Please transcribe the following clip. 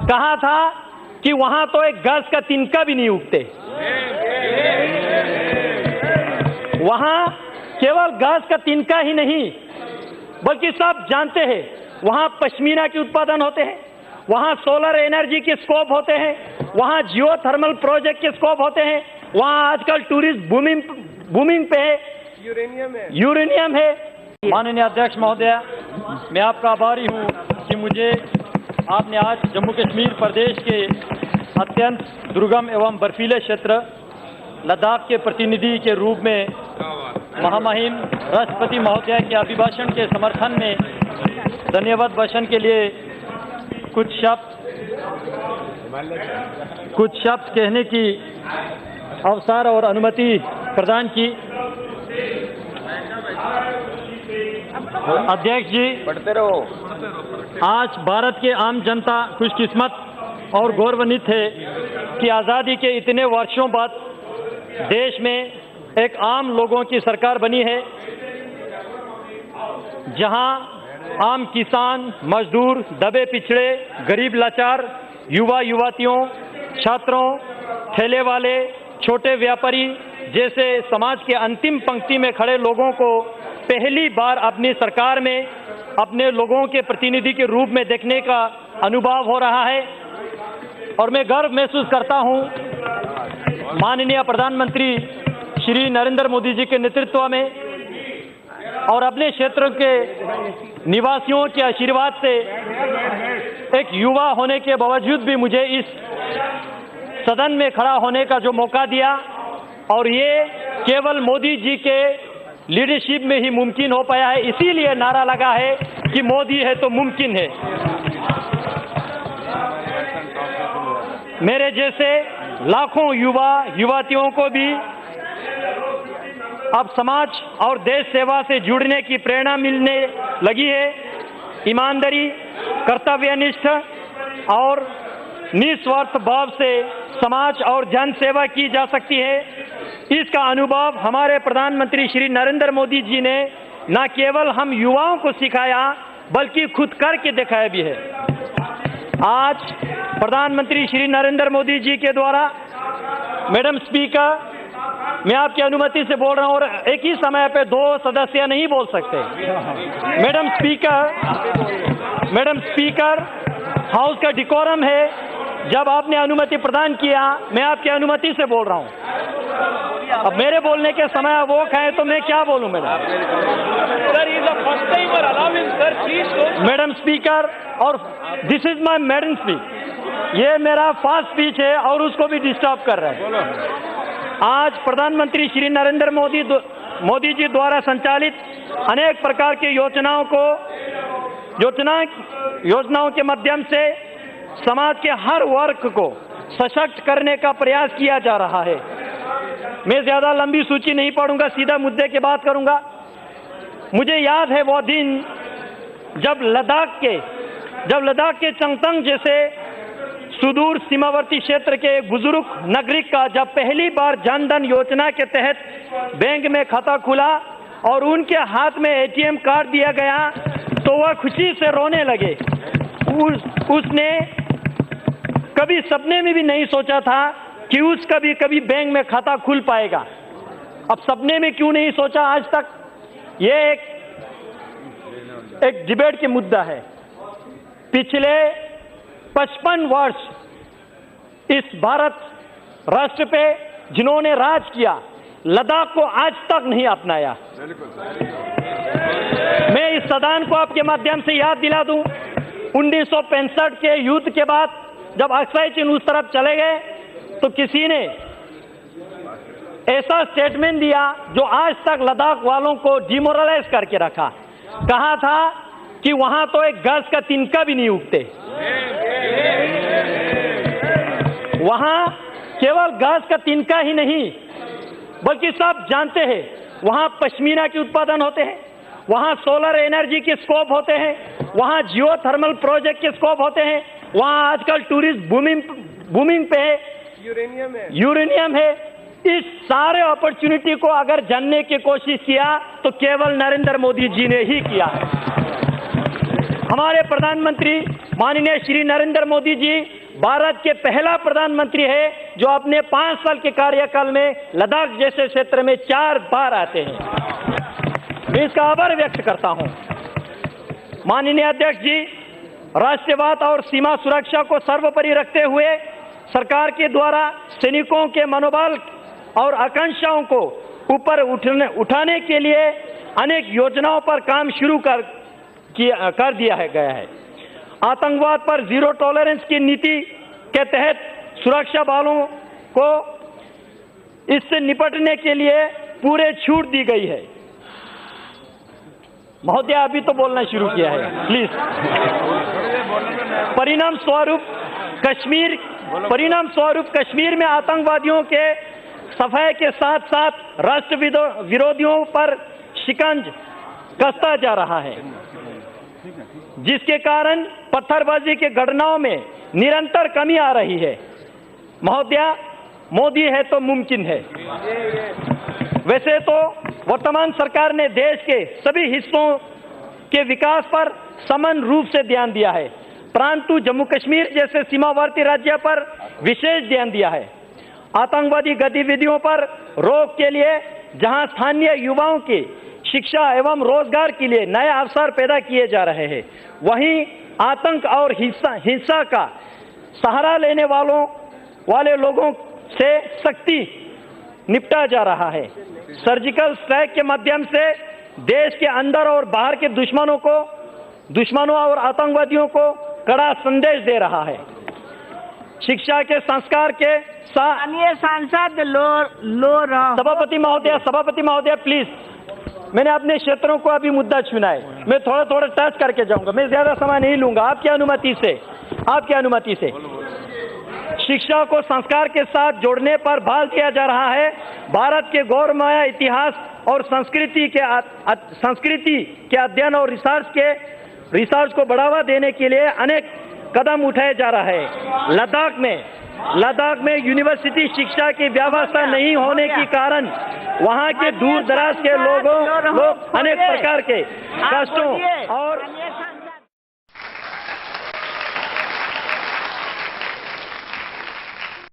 कहा था कि वहां तो एक घास का तिनका भी नहीं उगते। वहां केवल घास का तिनका ही नहीं बल्कि सब जानते हैं वहां पश्मीना के उत्पादन होते हैं, वहां सोलर एनर्जी के स्कोप होते हैं, वहां जियो थर्मल प्रोजेक्ट के स्कोप होते हैं, वहां आजकल टूरिस्ट बूमिंग पे है, यूरेनियम है। माननीय अध्यक्ष महोदय, मैं आपका आभारी हूं कि मुझे आपने आज जम्मू कश्मीर प्रदेश के अत्यंत दुर्गम एवं बर्फीले क्षेत्र लद्दाख के प्रतिनिधि के रूप में महामहिम राष्ट्रपति महोदय के अभिभाषण के समर्थन में धन्यवाद भाषण के लिए कुछ शब्द कहने की अवसर और अनुमति प्रदान की। अध्यक्ष जी, पढ़ते रहो। आज भारत के आम जनता खुशकिस्मत और गौरवान्वित है कि आज़ादी के इतने वर्षों बाद देश में एक आम लोगों की सरकार बनी है, जहां आम किसान, मजदूर, दबे पिछड़े, गरीब लाचार, युवा युवतियों, छात्रों, ठेले वाले, छोटे व्यापारी जैसे समाज के अंतिम पंक्ति में खड़े लोगों को पहली बार अपनी सरकार में अपने लोगों के प्रतिनिधि के रूप में देखने का अनुभव हो रहा है। और मैं गर्व महसूस करता हूं माननीय प्रधानमंत्री श्री नरेंद्र मोदी जी के नेतृत्व में और अपने क्षेत्र के निवासियों के आशीर्वाद से एक युवा होने के बावजूद भी मुझे इस सदन में खड़ा होने का जो मौका दिया, और ये केवल मोदी जी के लीडरशिप में ही मुमकिन हो पाया है। इसीलिए नारा लगा है कि मोदी है तो मुमकिन है। मेरे जैसे लाखों युवा युवतियों को भी अब समाज और देश सेवा से जुड़ने की प्रेरणा मिलने लगी है। ईमानदारी, कर्तव्यनिष्ठ और निस्वार्थ भाव से समाज और जन सेवा की जा सकती है। इसका अनुभव हमारे प्रधानमंत्री श्री नरेंद्र मोदी जी ने न केवल हम युवाओं को सिखाया बल्कि खुद करके दिखाया भी है। आज प्रधानमंत्री श्री नरेंद्र मोदी जी के द्वारा, मैडम स्पीकर, मैं आपकी अनुमति से बोल रहा हूं और एक ही समय पे दो सदस्य नहीं बोल सकते। मैडम स्पीकर, हाउस का डिकोरम है। जब आपने अनुमति प्रदान किया, मैं आपकी अनुमति से बोल रहा हूं। अब मेरे बोलने के समय वो है तो मैं क्या बोलूं मैडम स्पीकर, और this is my madam speech. ये मेरा फास्ट स्पीच है और उसको भी डिस्टर्ब कर रहा है। आज प्रधानमंत्री श्री नरेंद्र मोदी जी द्वारा संचालित अनेक प्रकार की योजनाओं के माध्यम से समाज के हर वर्ग को सशक्त करने का प्रयास किया जा रहा है। मैं ज्यादा लंबी सूची नहीं पढ़ूंगा, सीधा मुद्दे की बात करूंगा। मुझे याद है वो दिन जब लद्दाख के चंगतंग जैसे सुदूर सीमावर्ती क्षेत्र के एक बुजुर्ग नागरिक का जब पहली बार जनधन योजना के तहत बैंक में खाता खुला और उनके हाथ में एटीएम कार्ड दिया गया तो वह खुशी से रोने लगे। उसने कभी सपने में भी नहीं सोचा था कि उसका भी कभी बैंक में खाता खुल पाएगा। अब सपने में क्यों नहीं सोचा आज तक, ये एक डिबेट के मुद्दा है। पिछले 55 वर्ष इस भारत राष्ट्र पे जिन्होंने राज किया, लद्दाख को आज तक नहीं अपनाया। मैं इस सदन को आपके माध्यम से याद दिला दूं, 1965 के युद्ध के बाद जब अक्साई चीन उस तरफ चले गए तो किसी ने ऐसा स्टेटमेंट दिया जो आज तक लद्दाख वालों को डिमोरलाइज करके रखा। कहा था कि वहां तो एक घास का तिनका भी नहीं उगते। वहां केवल घास का तिनका ही नहीं बल्कि सब जानते हैं वहां पश्मीना के उत्पादन होते हैं, वहां सोलर एनर्जी के स्कोप होते हैं, वहां जियो थर्मल प्रोजेक्ट के स्कोप होते हैं, वहां आजकल टूरिस्ट बूमिंग पे है, यूरेनियम है। इस सारे अपॉर्चुनिटी को अगर जानने की कोशिश किया तो केवल नरेंद्र मोदी जी ने ही किया है। हमारे प्रधानमंत्री माननीय श्री नरेंद्र मोदी जी भारत के पहला प्रधानमंत्री है जो अपने 5 साल के कार्यकाल में लद्दाख जैसे क्षेत्र में 4 बार आते हैं। मैं इसका आभार व्यक्त करता हूं। माननीय अध्यक्ष जी, राष्ट्रवाद और सीमा सुरक्षा को सर्वोपरि रखते हुए सरकार के द्वारा सैनिकों के मनोबल और आकांक्षाओं को ऊपर उठाने के लिए अनेक योजनाओं पर काम शुरू कर दिया गया है। आतंकवाद पर जीरो टॉलरेंस की नीति के तहत सुरक्षा बलों को इससे निपटने के लिए पूरे छूट दी गई है। महोदय अभी तो बोलना शुरू किया है, प्लीज। परिणाम स्वरूप कश्मीर में आतंकवादियों के सफाई के साथ साथ राष्ट्र विरोधियों पर शिकंज कसता जा रहा है, जिसके कारण पत्थरबाजी के घटनाओं में निरंतर कमी आ रही है। महोदय, मोदी है तो मुमकिन है। वैसे तो वर्तमान सरकार ने देश के सभी हिस्सों के विकास पर समान रूप से ध्यान दिया है, परंतु जम्मू कश्मीर जैसे सीमावर्ती राज्य पर विशेष ध्यान दिया है। आतंकवादी गतिविधियों पर रोक के लिए जहां स्थानीय युवाओं की शिक्षा एवं रोजगार के लिए नए अवसर पैदा किए जा रहे हैं, वहीं आतंक और हिंसा का सहारा लेने वाले लोगों से सख्ती निपटा जा रहा है। सर्जिकल स्ट्राइक के माध्यम से देश के अंदर और बाहर के दुश्मनों और आतंकवादियों को कड़ा संदेश दे रहा है। शिक्षा के संस्कार के साथ सांसद सभापति महोदय प्लीज, मैंने अपने क्षेत्रों को अभी मुद्दा चुना है, मैं थोड़ा थोड़ा टच करके जाऊंगा, मैं ज्यादा समय नहीं लूंगा आपकी अनुमति से। शिक्षा को संस्कार के साथ जोड़ने पर बल दिया जा रहा है। भारत के गौरवमय इतिहास और संस्कृति के अध्ययन और रिसर्च को बढ़ावा देने के लिए अनेक कदम उठाए जा रहा है। लद्दाख में यूनिवर्सिटी शिक्षा की व्यवस्था नहीं होने के कारण वहां के दूर दराज के लोग अनेक प्रकार के कष्टों और